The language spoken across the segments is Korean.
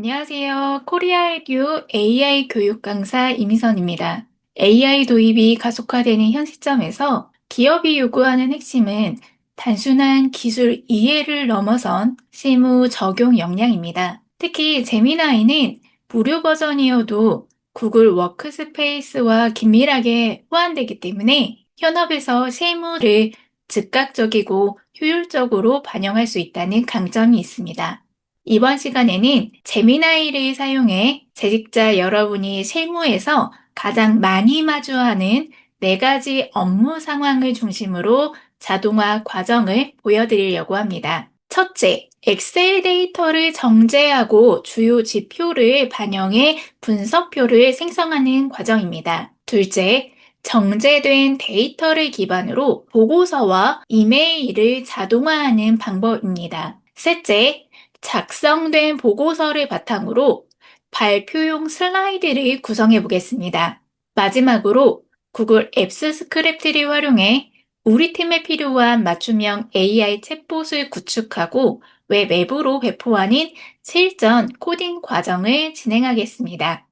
안녕하세요. 코리아에듀 AI 교육 강사 이미선입니다. AI 도입이 가속화되는 현 시점에서 기업이 요구하는 핵심은 단순한 기술 이해를 넘어선 실무 적용 역량입니다. 특히 제미나이는 무료 버전이어도 구글 워크스페이스와 긴밀하게 호환되기 때문에 현업에서 실무를 즉각적이고 효율적으로 반영할 수 있다는 강점이 있습니다. 이번 시간에는 제미나이를 사용해 재직자 여러분이 실무에서 가장 많이 마주하는 4가지 업무 상황을 중심으로 자동화 과정을 보여드리려고 합니다. 첫째, 엑셀 데이터를 정제하고 주요 지표를 반영해 분석표를 생성하는 과정입니다. 둘째, 정제된 데이터를 기반으로 보고서와 이메일을 자동화하는 방법입니다. 셋째, 작성된 보고서를 바탕으로 발표용 슬라이드를 구성해 보겠습니다. 마지막으로 구글 앱스 스크립트를 활용해 우리 팀에 필요한 맞춤형 AI 챗봇을 구축하고 웹 앱으로 배포하는 실전 코딩 과정을 진행하겠습니다.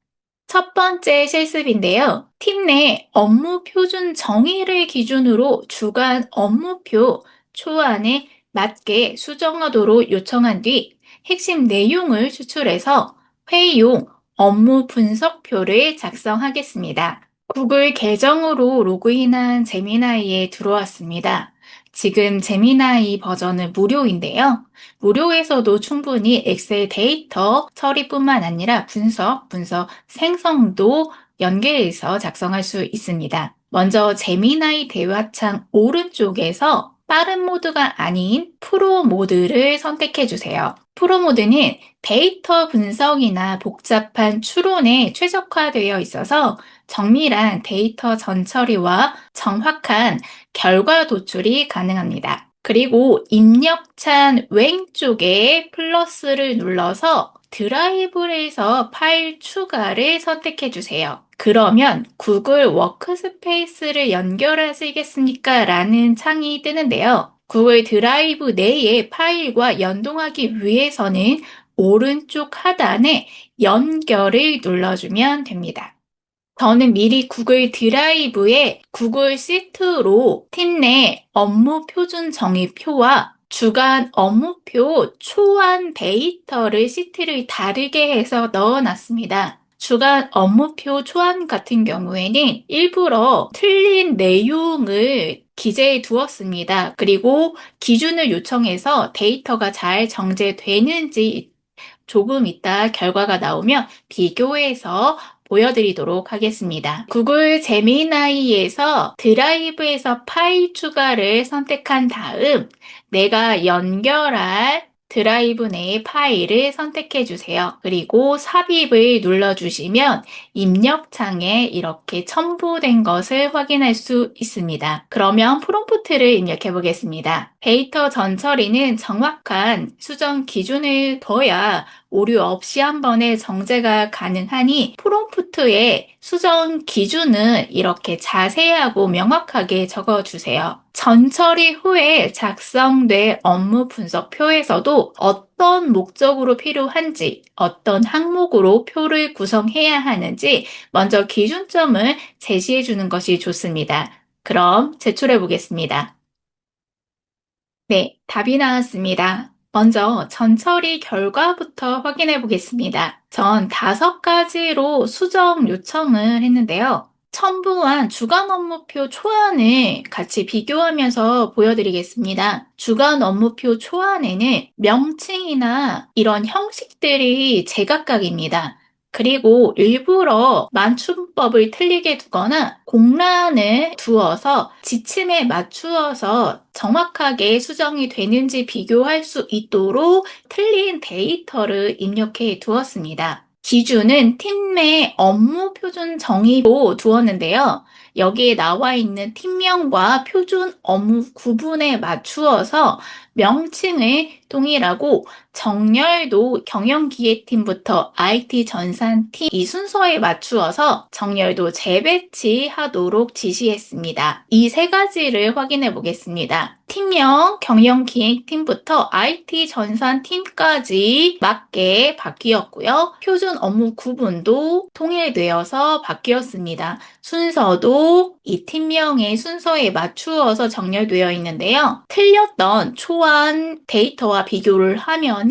첫 번째 실습인데요. 팀 내 업무 표준 정의를 기준으로 주간 업무표 초안에 맞게 수정하도록 요청한 뒤 핵심 내용을 추출해서 회의용 업무 분석표를 작성하겠습니다. 구글 계정으로 로그인한 제미나이에 들어왔습니다. 지금 제미나이 버전은 무료인데요. 무료에서도 충분히 엑셀 데이터 처리뿐만 아니라 분석 생성도 연계해서 작성할 수 있습니다. 먼저 제미나이 대화창 오른쪽에서 빠른 모드가 아닌 프로 모드를 선택해 주세요. 프로 모드는 데이터 분석이나 복잡한 추론에 최적화되어 있어서 정밀한 데이터 전처리와 정확한 결과 도출이 가능합니다. 그리고 입력창 왼쪽에 플러스를 눌러서 드라이브에서 파일 추가를 선택해 주세요. 그러면 구글 워크스페이스를 연결하시겠습니까? 라는 창이 뜨는데요. 구글 드라이브 내의 파일과 연동하기 위해서는 오른쪽 하단에 연결을 눌러주면 됩니다. 저는 미리 구글 드라이브에 구글 시트로 팀 내 업무 표준 정의표와 주간 업무표 초안 데이터를 시트를 다르게 해서 넣어놨습니다. 주간 업무표 초안 같은 경우에는 일부러 틀린 내용을 기재해 두었습니다. 그리고 기준을 요청해서 데이터가 잘 정제되는지 조금 이따 결과가 나오면 비교해서 보여드리도록 하겠습니다. 구글 제미나이에서 드라이브에서 파일 추가를 선택한 다음 내가 연결할 드라이브 내의 파일을 선택해 주세요. 그리고 삽입을 눌러주시면 입력창에 이렇게 첨부된 것을 확인할 수 있습니다. 그러면 프롬프트를 입력해 보겠습니다. 데이터 전처리는 정확한 수정 기준을 둬야 오류 없이 한 번에 정제가 가능하니 프롬프트에 수정 기준은 이렇게 자세하고 명확하게 적어주세요. 전처리 후에 작성된 업무 분석표에서도 어떤 목적으로 필요한지, 어떤 항목으로 표를 구성해야 하는지 먼저 기준점을 제시해 주는 것이 좋습니다. 그럼 제출해 보겠습니다. 네, 답이 나왔습니다. 먼저 전처리 결과부터 확인해 보겠습니다. 전 5가지로 수정 요청을 했는데요. 첨부한 주간 업무표 초안을 같이 비교하면서 보여드리겠습니다. 주간 업무표 초안에는 명칭이나 이런 형식들이 제각각입니다. 그리고 일부러 맞춤법을 틀리게 두거나 공란을 두어서 지침에 맞추어서 정확하게 수정이 되는지 비교할 수 있도록 틀린 데이터를 입력해 두었습니다. 기준은 팀 내 업무 표준 정의로 두었는데요. 여기에 나와 있는 팀명과 표준 업무 구분에 맞추어서 명칭을 동일하고 정렬도 경영기획팀부터 IT 전산팀 이 순서에 맞추어서 정렬도 재배치하도록 지시했습니다. 이 세 가지를 확인해 보겠습니다. 팀명, 경영기획팀부터 IT 전산팀까지 맞게 바뀌었고요. 표준 업무 구분도 통일되어서 바뀌었습니다. 순서도 이 팀명의 순서에 맞추어서 정렬되어 있는데요. 틀렸던 초안 데이터와 비교를 하면은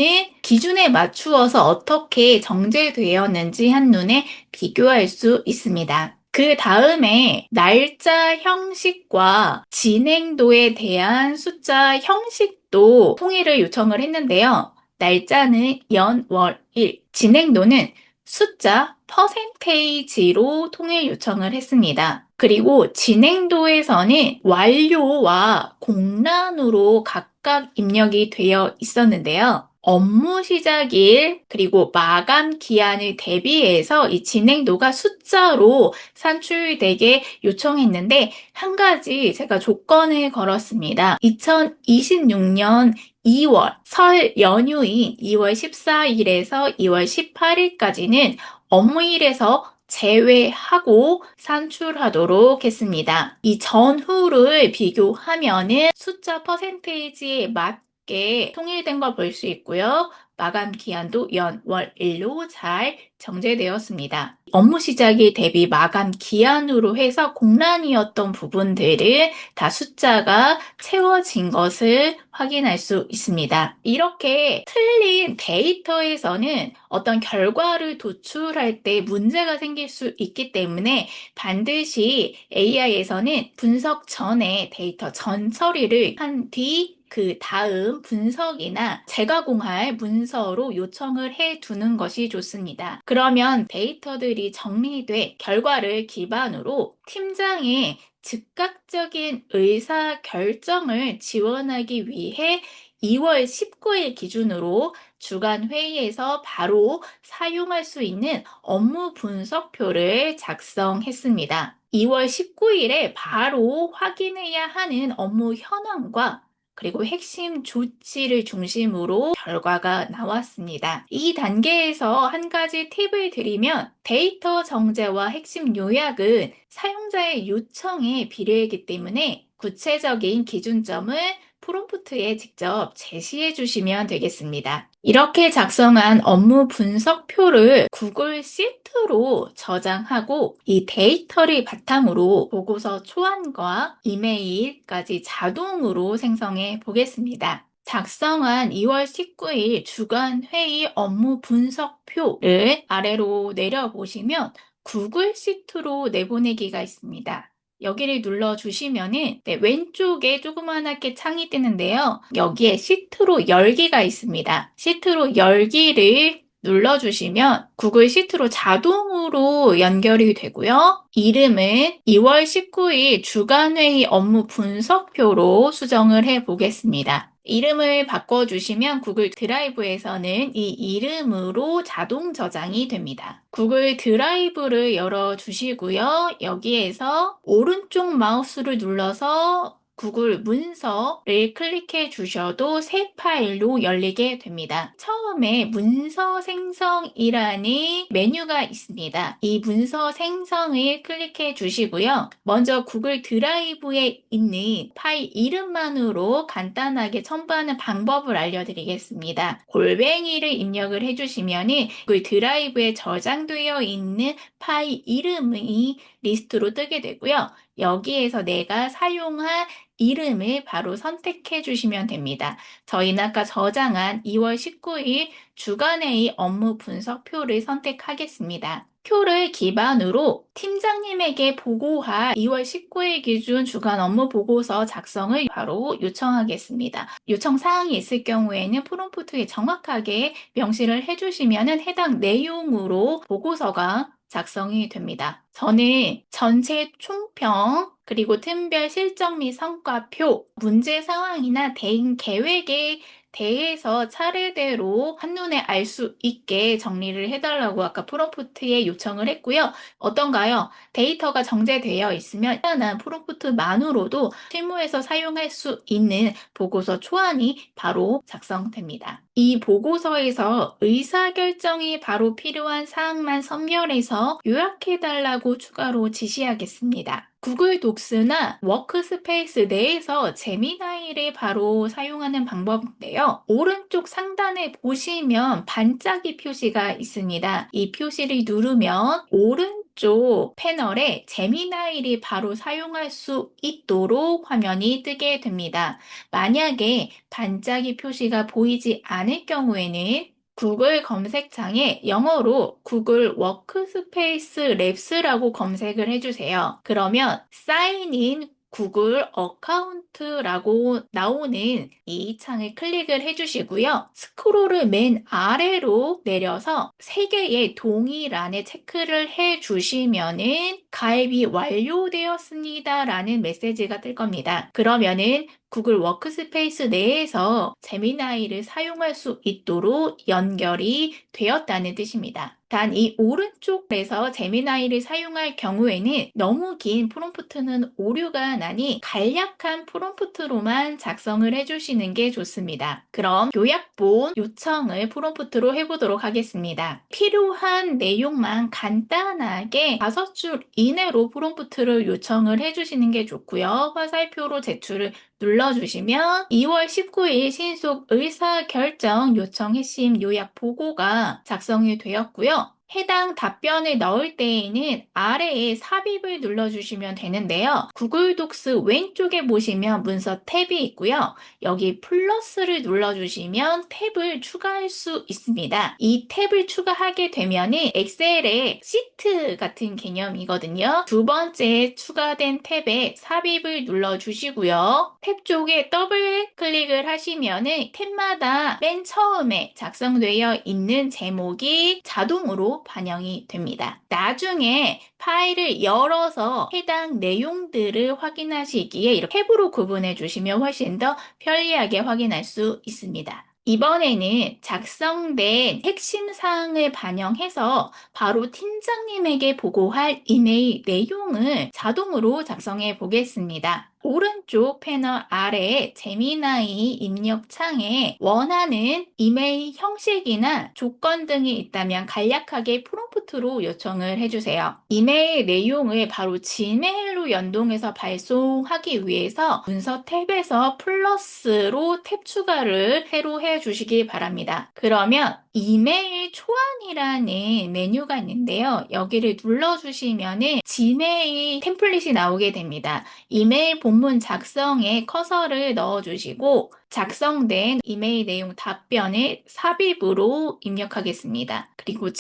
기준에 맞추어서 어떻게 정제되었는지 한눈에 비교할 수 있습니다. 그 다음에 날짜 형식과 진행도에 대한 숫자 형식도 통일을 요청을 했는데요. 날짜는 연, 월, 일, 진행도는 숫자 퍼센테이지로 통일 요청을 했습니다. 그리고 진행도에서는 완료와 공란으로 각각 입력이 되어 있었는데요. 업무 시작일 그리고 마감 기한을 대비해서 이 진행도가 숫자로 산출되게 요청했는데 한 가지 제가 조건을 걸었습니다. 2026년 2월 설 연휴인 2월 14일에서 2월 18일까지는 업무일에서 제외하고 산출하도록 했습니다. 이 전후를 비교하면은 숫자 퍼센테이지에 맞게 통일된 걸 볼 수 있고요. 마감 기한도 연, 월, 일로 잘 정제되었습니다. 업무 시작일 대비 마감 기한으로 해서 공란이었던 부분들을 다 숫자가 채워진 것을 확인할 수 있습니다. 이렇게 틀린 데이터에서는 어떤 결과를 도출할 때 문제가 생길 수 있기 때문에 반드시 AI에서는 분석 전에 데이터 전처리를 한 뒤 그 다음 분석이나 재가공할 문서로 요청을 해 두는 것이 좋습니다. 그러면 데이터들이 정리돼 결과를 기반으로 팀장의 즉각적인 의사 결정을 지원하기 위해 2월 19일 기준으로 주간 회의에서 바로 사용할 수 있는 업무 분석표를 작성했습니다. 2월 19일에 바로 확인해야 하는 업무 현황과 그리고 핵심 조치를 중심으로 결과가 나왔습니다. 이 단계에서 한 가지 팁을 드리면 데이터 정제와 핵심 요약은 사용자의 요청에 비례하기 때문에 구체적인 기준점을 프롬프트에 직접 제시해 주시면 되겠습니다. 이렇게 작성한 업무 분석표를 구글 시트로 저장하고 이 데이터를 바탕으로 보고서 초안과 이메일까지 자동으로 생성해 보겠습니다. 작성한 2월 19일 주간 회의 업무 분석표를 아래로 내려보시면 구글 시트로 내보내기가 있습니다. 여기를 눌러주시면은 왼쪽에 조그맣게 창이 뜨는데요. 여기에 시트로 열기가 있습니다. 시트로 열기를 눌러주시면 구글 시트로 자동으로 연결이 되고요. 이름은 2월 19일 주간회의 업무 분석표로 수정을 해 보겠습니다. 이름을 바꿔주시면 구글 드라이브에서는 이 이름으로 자동 저장이 됩니다. 구글 드라이브를 열어주시고요. 여기에서 오른쪽 마우스를 눌러서 구글 문서를 클릭해 주셔도 새 파일로 열리게 됩니다. 처음에 문서 생성이라는 메뉴가 있습니다. 이 문서 생성을 클릭해 주시고요. 먼저 구글 드라이브에 있는 파일 이름만으로 간단하게 첨부하는 방법을 알려드리겠습니다. 골뱅이를 입력을 해주시면 구글 드라이브에 저장되어 있는 파일 이름이 리스트로 뜨게 되고요. 여기에서 내가 사용할 이름을 바로 선택해 주시면 됩니다. 저희는 아까 저장한 2월 19일 주간회의 업무 분석표를 선택하겠습니다. 표를 기반으로 팀장님에게 보고할 2월 19일 기준 주간 업무 보고서 작성을 바로 요청하겠습니다. 요청 사항이 있을 경우에는 프롬프트에 정확하게 명시를 해주시면 해당 내용으로 보고서가 작성이 됩니다. 저는 전체 총평, 그리고 틈별 실적 및 성과표, 문제 상황이나 대응 계획에 대해서 차례대로 한눈에 알 수 있게 정리를 해달라고 아까 프롬프트에 요청을 했고요. 어떤가요? 데이터가 정제되어 있으면 간단한 프롬프트만으로도 실무에서 사용할 수 있는 보고서 초안이 바로 작성됩니다. 이 보고서에서 의사결정이 바로 필요한 사항만 선별해서 요약해달라고 추가로 지시하겠습니다. 구글 독스나 워크스페이스 내에서 제미나이를 바로 사용하는 방법인데요. 오른쪽 상단에 보시면 반짝이 표시가 있습니다. 이 표시를 누르면 오른쪽 패널에 제미나이를 바로 사용할 수 있도록 화면이 뜨게 됩니다. 만약에 반짝이 표시가 보이지 않을 경우에는 구글 검색창에 영어로 구글 워크스페이스 랩스라고 검색을 해주세요. 그러면 사인인 구글 어카운트라고 나오는 이 창을 클릭을 해주시고요. 스크롤을 맨 아래로 내려서 3개의 동일란에 체크를 해주시면은 가입이 완료되었습니다라는 메시지가 뜰 겁니다. 그러면은 구글 워크스페이스 내에서 제미나이를 사용할 수 있도록 연결이 되었다는 뜻입니다. 단 이 오른쪽에서 제미나이를 사용할 경우에는 너무 긴 프롬프트는 오류가 나니 간략한 프롬프트로만 작성을 해주시는 게 좋습니다. 그럼 요약본 요청을 프롬프트로 해보도록 하겠습니다. 필요한 내용만 간단하게 5줄 이내로 프롬프트를 요청을 해주시는 게 좋고요. 화살표로 제출을 눌러주시면 2월 19일 신속 의사결정 요청 핵심 요약 보고가 작성이 되었고요. 해당 답변을 넣을 때에는 아래에 삽입을 눌러주시면 되는데요. 구글 독스 왼쪽에 보시면 문서 탭이 있고요. 여기 플러스를 눌러주시면 탭을 추가할 수 있습니다. 이 탭을 추가하게 되면 엑셀의 시트 같은 개념이거든요. 두 번째 추가된 탭에 삽입을 눌러주시고요. 탭 쪽에 더블 클릭을 하시면 탭마다 맨 처음에 작성되어 있는 제목이 자동으로 반영이 됩니다. 나중에 파일을 열어서 해당 내용들을 확인하시기에 이렇게 탭으로 구분해 주시면 훨씬 더 편리하게 확인할 수 있습니다. 이번에는 작성된 핵심 사항을 반영해서 바로 팀장님에게 보고할 이메일 내용을 자동으로 작성해 보겠습니다. 오른쪽 패널 아래에 제미나이 입력 창에 원하는 이메일 형식이나 조건 등이 있다면 간략하게 프롬프트로 요청을 해주세요. 이메일 내용을 바로 지메일로 연동해서 발송하기 위해서 문서 탭에서 플러스로 탭 추가를 새로 해주시기 바랍니다. 그러면 이메일 초안이라는 메뉴가 있는데요. 여기를 눌러주시면 지메일 템플릿이 나오게 됩니다. 이메일 본문 작성에 커서를 넣어주시고 작성된 이메일 내용 답변을 삽입으로 입력하겠습니다. 그리고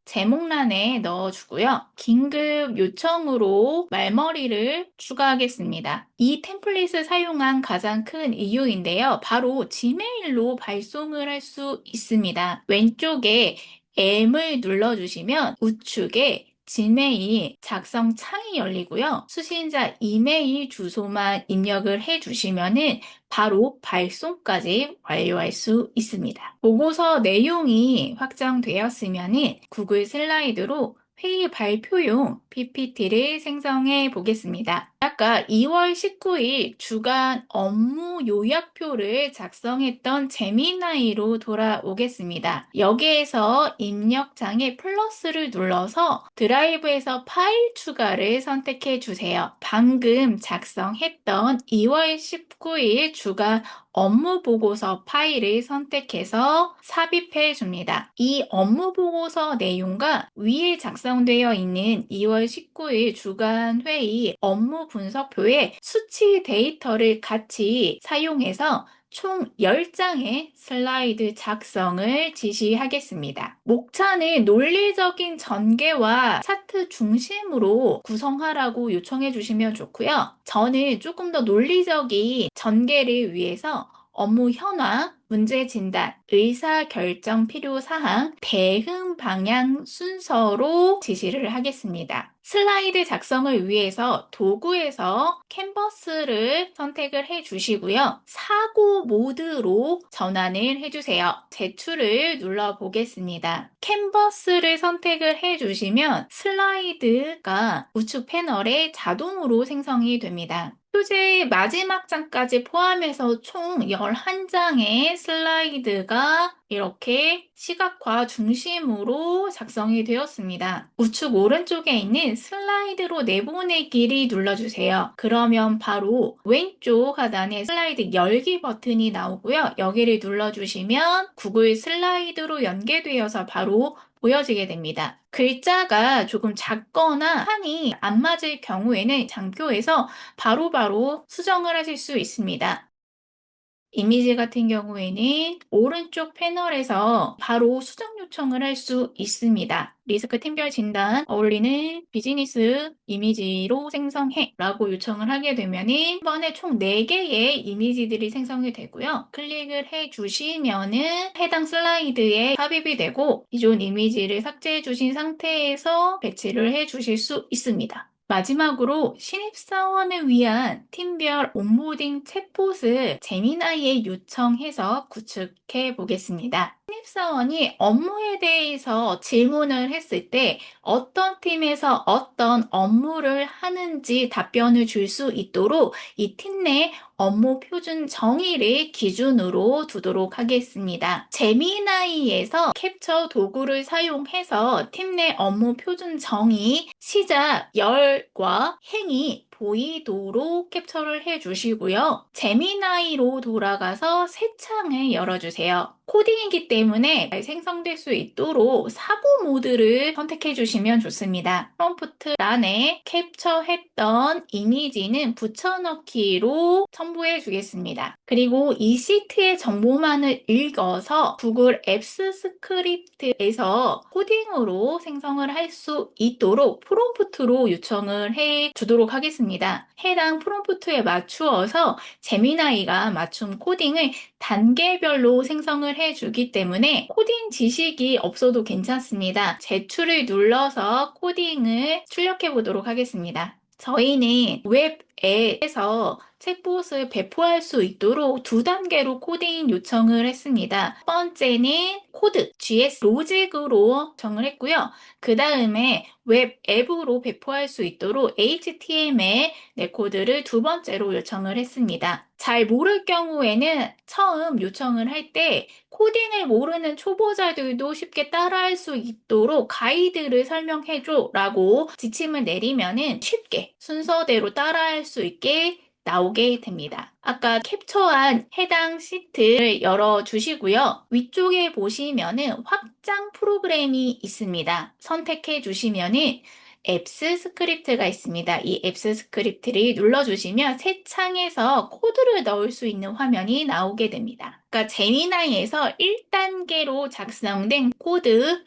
제목란에 넣어주고요. 긴급 요청으로 말머리를 추가하겠습니다. 이 템플릿을 사용한 가장 큰 이유인데요. 바로 지메일로 발송을 할 수 있습니다. 왼쪽에 M을 눌러주시면 우측에 지메일 작성 창이 열리고요. 수신자 이메일 주소만 입력을 해주시면은 바로 발송까지 완료할 수 있습니다. 보고서 내용이 확정되었으면은 구글 슬라이드로 회의 발표용 PPT를 생성해 보겠습니다. 아까 2월 19일 주간 업무 요약표를 작성했던 제미나이로 돌아오겠습니다. 여기에서 입력창에 플러스를 눌러서 드라이브에서 파일 추가를 선택해 주세요. 방금 작성했던 2월 19일 주간 업무 보고서 파일을 선택해서 삽입해 줍니다. 이 업무 보고서 내용과 위에 작성되어 있는 2월 19일 주간 회의 업무 분석표에 수치 데이터를 같이 사용해서 총 10장의 슬라이드 작성을 지시하겠습니다. 목차는 논리적인 전개와 차트 중심으로 구성하라고 요청해 주시면 좋고요. 저는 조금 더 논리적인 전개를 위해서 업무 현황, 문제 진단, 의사 결정 필요 사항, 대응 방향 순서로 지시를 하겠습니다. 슬라이드 작성을 위해서 도구에서 캔버스를 선택을 해 주시고요. 사고 모드로 전환을 해 주세요. 제출을 눌러 보겠습니다. 캔버스를 선택을 해 주시면 슬라이드가 우측 패널에 자동으로 생성이 됩니다. 표제의 마지막 장까지 포함해서 총 11장의 슬라이드가 이렇게 시각화 중심으로 작성이 되었습니다. 우측 오른쪽에 있는 슬라이드로 내보내기를 눌러주세요. 그러면 바로 왼쪽 하단에 슬라이드 열기 버튼이 나오고요. 여기를 눌러주시면 구글 슬라이드로 연계되어서 바로 보여지게 됩니다. 글자가 조금 작거나 판이 안 맞을 경우에는 장표에서 바로바로 수정을 하실 수 있습니다. 이미지 같은 경우에는 오른쪽 패널에서 바로 수정 요청을 할 수 있습니다. 리스크 팀별 진단 어울리는 비즈니스 이미지로 생성해 라고 요청을 하게 되면은 한 번에 총 4개의 이미지들이 생성이 되고요. 클릭을 해 주시면은 해당 슬라이드에 삽입이 되고 기존 이미지를 삭제해 주신 상태에서 배치를 해 주실 수 있습니다. 마지막으로 신입사원을 위한 팀별 온보딩 챗봇을 제미나이에 요청해서 구축해 보겠습니다. 신입사원이 업무에 대해서 질문을 했을 때 어떤 팀에서 어떤 업무를 하는지 답변을 줄 수 있도록 이 팀 내 업무 표준 정의를 기준으로 두도록 하겠습니다. 제미나이에서 캡처 도구를 사용해서 팀 내 업무 표준 정의, 시작, 열과 행이 보이도록 캡처를 해주시고요. 제미나이로 돌아가서 새 창을 열어주세요. 코딩이기 때문에 잘 생성될 수 있도록 사고 모드를 선택해 주시면 좋습니다. 프롬프트欄에 캡처했던 이미지는 붙여넣기로 첨부해 주겠습니다. 그리고 이 시트의 정보만을 읽어서 구글 앱스 스크립트에서 코딩으로 생성을 할 수 있도록 프롬프트로 요청을 해 주도록 하겠습니다. 해당 프롬프트에 맞추어서 제미나이가 맞춤 코딩을 단계별로 생성을 해주기 때문에 코딩 지식이 없어도 괜찮습니다. 제출을 눌러서 코딩을 출력해 보도록 하겠습니다. 저희는 웹에서 챗봇을 배포할 수 있도록 2단계로 코딩 요청을 했습니다. 첫 번째는 코드, GS 로직으로 요청을 했고요. 그 다음에 웹 앱으로 배포할 수 있도록 HTML 코드를 2번째로 요청을 했습니다. 잘 모를 경우에는 처음 요청을 할 때 코딩을 모르는 초보자들도 쉽게 따라할 수 있도록 가이드를 설명해줘 라고 지침을 내리면은 쉽게 순서대로 따라할 수 있게 나오게 됩니다. 아까 캡처한 해당 시트를 열어주시고요. 위쪽에 보시면은 확장 프로그램이 있습니다. 선택해 주시면은 앱스 스크립트가 있습니다. 이 앱스 스크립트를 눌러주시면 새 창에서 코드를 넣을 수 있는 화면이 나오게 됩니다. 그러니까 제미나이에서 1단계로 작성된 코드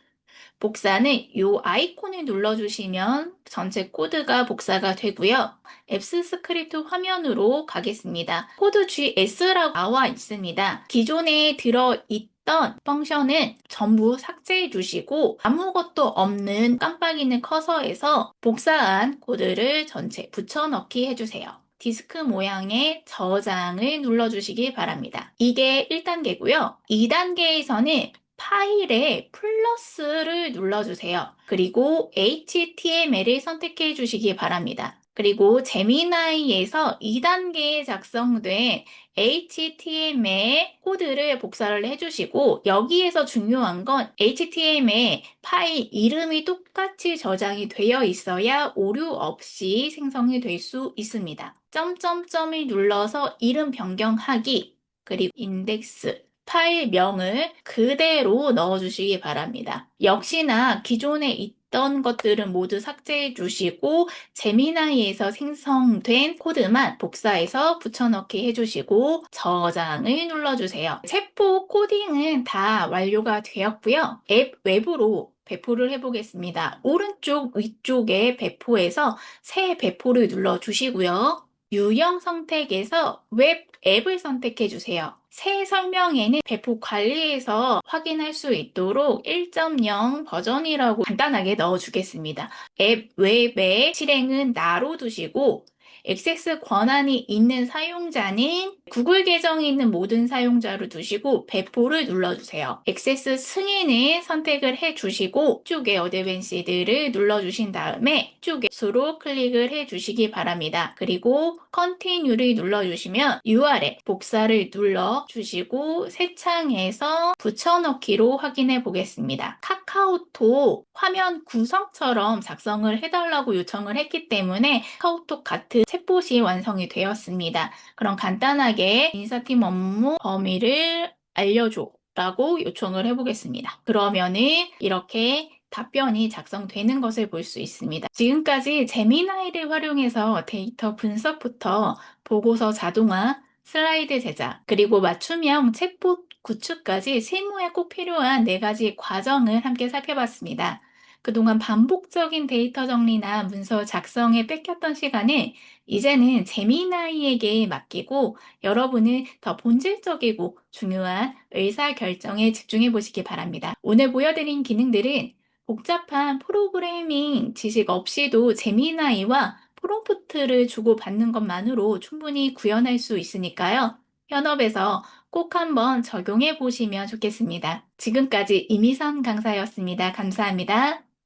복사는 이 아이콘을 눌러주시면 전체 코드가 복사가 되고요. 앱스 스크립트 화면으로 가겠습니다. 코드 GS라고 나와 있습니다. 기존에 들어있던 펑션은 전부 삭제해 주시고 아무것도 없는 깜빡이는 커서에서 복사한 코드를 전체 붙여넣기 해주세요. 디스크 모양의 저장을 눌러주시기 바랍니다. 이게 1단계고요. 2단계에서는 파일에 플러스를 눌러주세요. 그리고 HTML을 선택해 주시기 바랍니다. 그리고 제미나이에서 2단계에 작성된 HTML 코드를 복사를 해주시고 여기에서 중요한 건 HTML 파일 이름이 똑같이 저장이 되어 있어야 오류 없이 생성이 될 수 있습니다. 점점점을 눌러서 이름 변경하기 그리고 인덱스 파일명을 그대로 넣어주시기 바랍니다. 역시나 기존에 있던 것들은 모두 삭제해 주시고 제미나이에서 생성된 코드만 복사해서 붙여넣기 해주시고 저장을 눌러주세요. 챗봇 코딩은 다 완료가 되었고요. 앱 외부로 배포를 해보겠습니다. 오른쪽 위쪽에 배포해서 새 배포를 눌러주시고요. 유형 선택에서 웹 앱을 선택해 주세요. 새 설명에는 배포 관리에서 확인할 수 있도록 1.0 버전이라고 간단하게 넣어주겠습니다. 앱 웹의 실행은 나로 두시고 액세스 권한이 있는 사용자는 구글 계정이 있는 모든 사용자로 두시고 배포를 눌러주세요. 액세스 승인을 선택을 해주시고 쪽에 어드밴시드를 눌러주신 다음에 쪽에 수로 클릭을 해주시기 바랍니다. 그리고 컨티뉴를 눌러주시면 URL 복사를 눌러주시고 새 창에서 붙여넣기로 확인해 보겠습니다. 카카오톡 화면 구성처럼 작성을 해달라고 요청을 했기 때문에 카카오톡 같은 챗봇이 완성이 되었습니다. 그럼 간단하게 인사팀 업무 범위를 알려줘 라고 요청을 해보겠습니다. 그러면은 이렇게 답변이 작성되는 것을 볼 수 있습니다. 지금까지 제미나이를 활용해서 데이터 분석부터 보고서 자동화, 슬라이드 제작, 그리고 맞춤형 챗봇 구축까지 실무에 꼭 필요한 4가지 과정을 함께 살펴봤습니다. 그동안 반복적인 데이터 정리나 문서 작성에 뺏겼던 시간을 이제는 제미나이에게 맡기고 여러분은 더 본질적이고 중요한 의사결정에 집중해 보시기 바랍니다. 오늘 보여드린 기능들은 복잡한 프로그래밍 지식 없이도 제미나이와 프롬프트를 주고받는 것만으로 충분히 구현할 수 있으니까요. 현업에서 꼭 한번 적용해 보시면 좋겠습니다. 지금까지 이미선 강사였습니다. 감사합니다.